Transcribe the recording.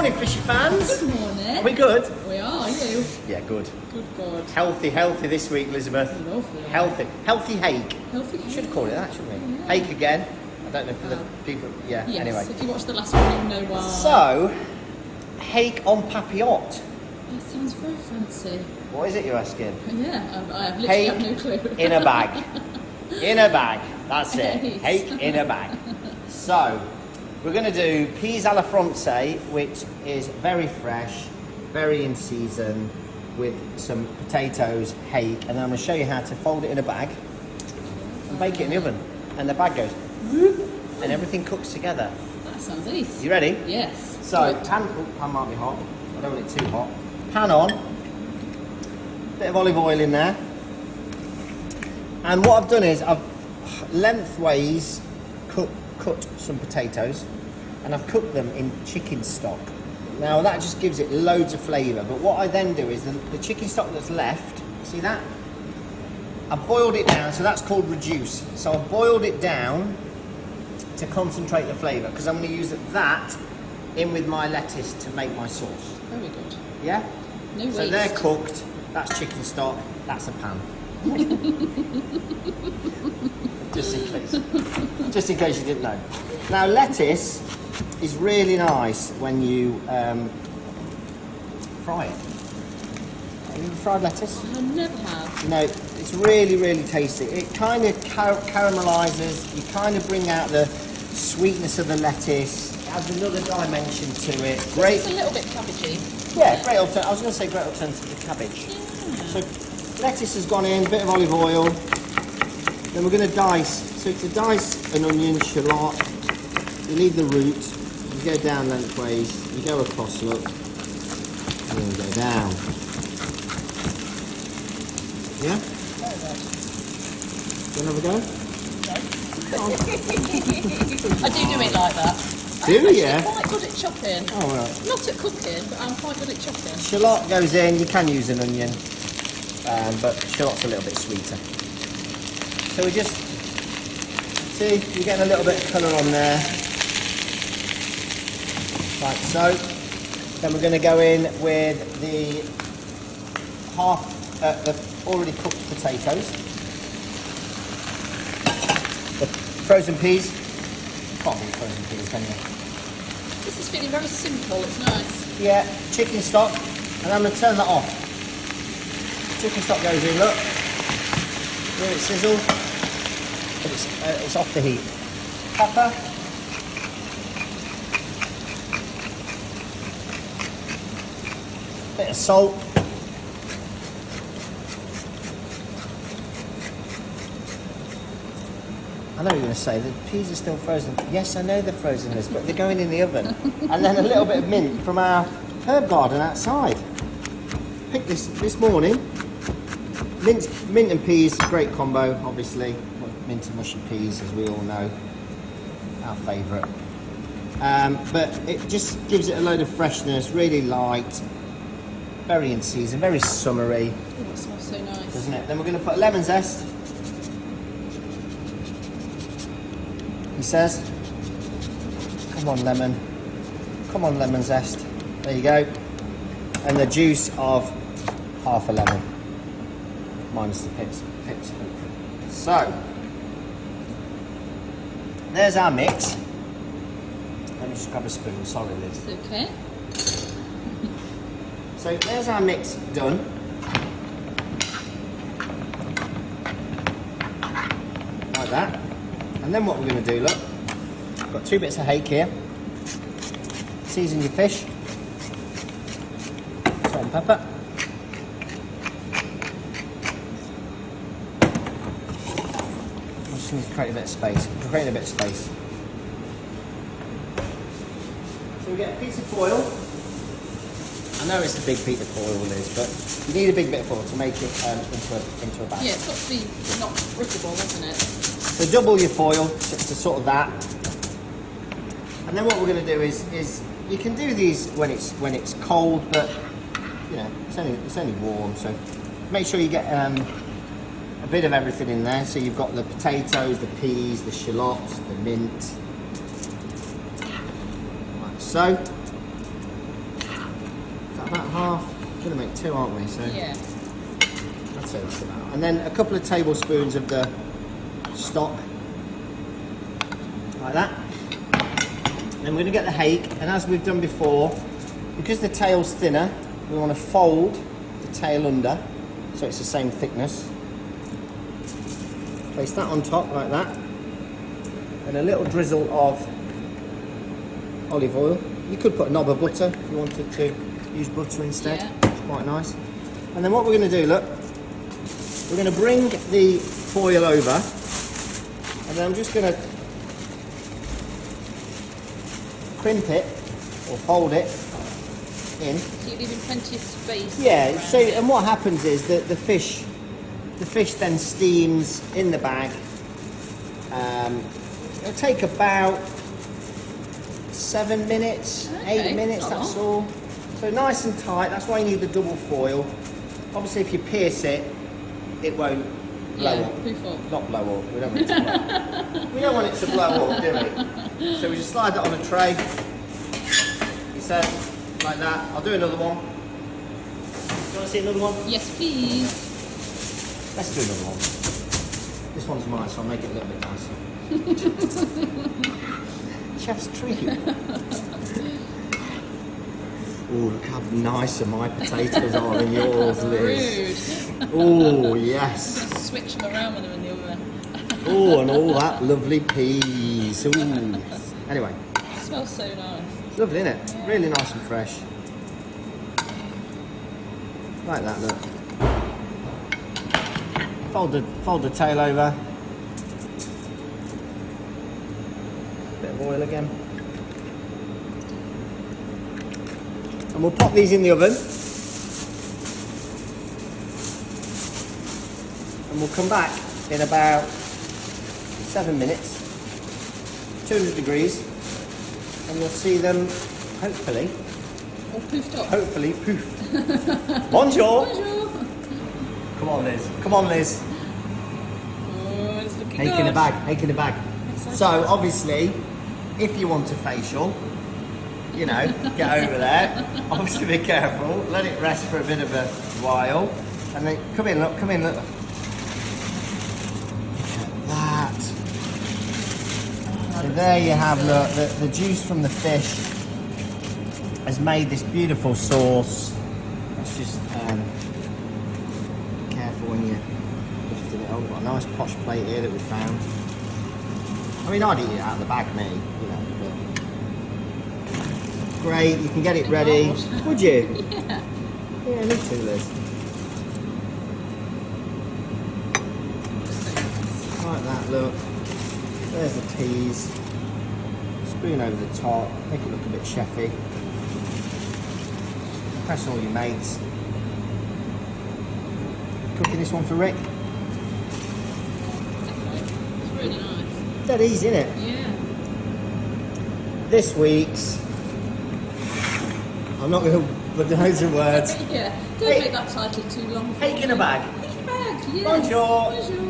morning, fishy fans. Good morning. Are we good? We are, you? Yeah, good. Good God. Healthy this week, Elizabeth. Lovely. Healthy Hake. Healthy We should call it that, shouldn't we? Yeah. Hake again. I don't know for the people. Yeah. Yes, Anyway. if you watched the last one, you know why. So, Hake on papillote. That sounds very fancy. What is it you're asking? Yeah, I literally have no clue. In a bag. In a bag. That's it. Nice. Hake in a bag. So, we're going to do peas à la francais, which is very fresh, very in season, with some potatoes, hake, and then I'm going to show you how to fold it in a bag and bake it in the oven. And the bag goes whoop, and everything cooks together. That sounds easy. You ready? Yes. So, pan might be hot. I don't want it too hot. Pan on. Bit of olive oil in there. And what I've done is I've lengthways cut some potatoes, and I've cooked them in chicken stock. Now that just gives it loads of flavour, but what I then do is the chicken stock that's left, see that? I boiled it down, so that's called reduce. So I boiled it down to concentrate the flavour, because I'm going to use that in with my lettuce to make my sauce. Very good. Yeah? No waste. So they're cooked, that's chicken stock, that's a pan. Just in case you didn't know. Now lettuce is really nice when you fry it. Have you ever fried lettuce? I never have. No, it's really tasty. It kind of caramelizes, you kind of bring out the sweetness of the lettuce. It adds another dimension to it. Great. It's a little bit cabbagey. Yeah, great alternative. I was going to say great alternative to cabbage. Yeah. So lettuce has gone in, a bit of olive oil. Then we're going to dice. So to dice an onion, shallot, you leave the root, you go down lengthways, you go across, look, and then you go down. Yeah? Do you want to have a go? I do it like that. Do you? I'm quite good at chopping. Oh, right. Not at cooking, but I'm quite good at chopping. Shallot goes in, you can use an onion, but shallot's a little bit sweeter. So we just, see, you're getting a little bit of colour on there. Like so. Then we're going to go in with the the already cooked potatoes. The frozen peas. Can't be frozen peas, can you? This is feeling very simple, it's nice. Yeah, chicken stock. And I'm going to turn that off. Chicken stock goes in, look. Hear it sizzle. But it's off the heat. Pepper. Bit of salt. I know you're going to say the peas are still frozen. Yes, I know they're frozen, Liz, but they're going in the oven. And then a little bit of mint from our herb garden outside. Picked this morning. Mint and peas, great combo, obviously. Mint and mushy peas, as we all know, our favourite. But it just gives it a load of freshness, really light, very in season, very summery. Oh, it smells so nice. Doesn't it? Then we're going to put lemon zest. He says, come on lemon zest. There you go. And the juice of half a lemon, minus the pips. So, there's our mix. Let me just grab a spoon, sorry Liz. It's okay. So there's our mix done. Like that. And then what we're going to do, look, I've got 2 bits of hake here. Season your fish. Salt and pepper. I just need to create a bit of space. We're creating a bit of space. So we get a piece of foil. I know it's a big piece of foil, Liz, but you need a big bit of foil to make it into a bag. Yeah, it's got to be not breakable, hasn't it? So double your foil to sort of that. And then what we're going to do is you can do these when it's cold, but you know it's only warm. So make sure you get a bit of everything in there. So you've got the potatoes, the peas, the shallots, the mint, like so. about half. We're going to make 2, aren't we? So Yeah. I'd say that's about. And then a couple of tablespoons of the stock, like that. Then we're going to get the hake, and as we've done before, because the tail's thinner, we want to fold the tail under so it's the same thickness. Place that on top like that, and a little drizzle of olive oil. You could put a knob of butter if you wanted to use butter instead. Yeah. It's quite nice. And then what we're going to do, look, we're going to bring the foil over, and then I'm just going to crimp it or fold it in. So you're leaving plenty of space. Yeah. around So it. and what happens is that the fish then steams in the bag. It'll take about 7 minutes, Okay, 8 minutes. not That's long. all. So nice and tight. That's why you need the double foil. Obviously, if you pierce it, it won't blow Yeah, up. poof up. Not blow up. We don't want it to blow up. We don't want it to blow up, do we? So we just slide that on a tray. You said like that. I'll do another one. Do you want to see another one? Yes, please. Let's do another one. This one's mine, so I'll make it a little bit nicer. Chef's treat. Oh, look how nicer my potatoes are than yours, Liz. Rude. Oh, yes. Switch them around when they're in the oven. Oh, and all that lovely peas. Ooh. Anyway, It smells so nice. it's lovely, isn't it? Really nice and fresh. Like that, look. Fold the tail over. Bit of oil again. And we'll pop these in the oven. And we'll come back in about 7 minutes, 200 degrees, and you'll see them, hopefully, All poofed up. hopefully poofed. Bonjour! Bonjour. Come on, Liz. Come on, Liz. Oh, it's looking Hake good. in the bag. Hake in the bag. Exciting. So, obviously, if you want a facial, you know, get over there. Obviously, be careful. Let it rest for a bit of a while. And then, come in, look. Come in, look. Look at that. So there you have, look, the juice from the fish has made this beautiful sauce. Let's just be careful when you're lifting it up. Got a nice posh plate here that we found. I mean, I'd eat it out of the bag, me, you know. But great, you can get it ready. Would you? Yeah. Yeah, me too, Liz. Like that, look. There's the peas. Spoon over the top, make it look a bit chefy. Impress all your mates. Cooking this one for Rick. Definitely. It's really nice. Dead easy, isn't it? Yeah. This week's, I'm not going to put loads of words. Yeah. Don't Hey. make that title too long. Hake in a bag. Hake in a bag. Yes. Bonjour. Bonjour.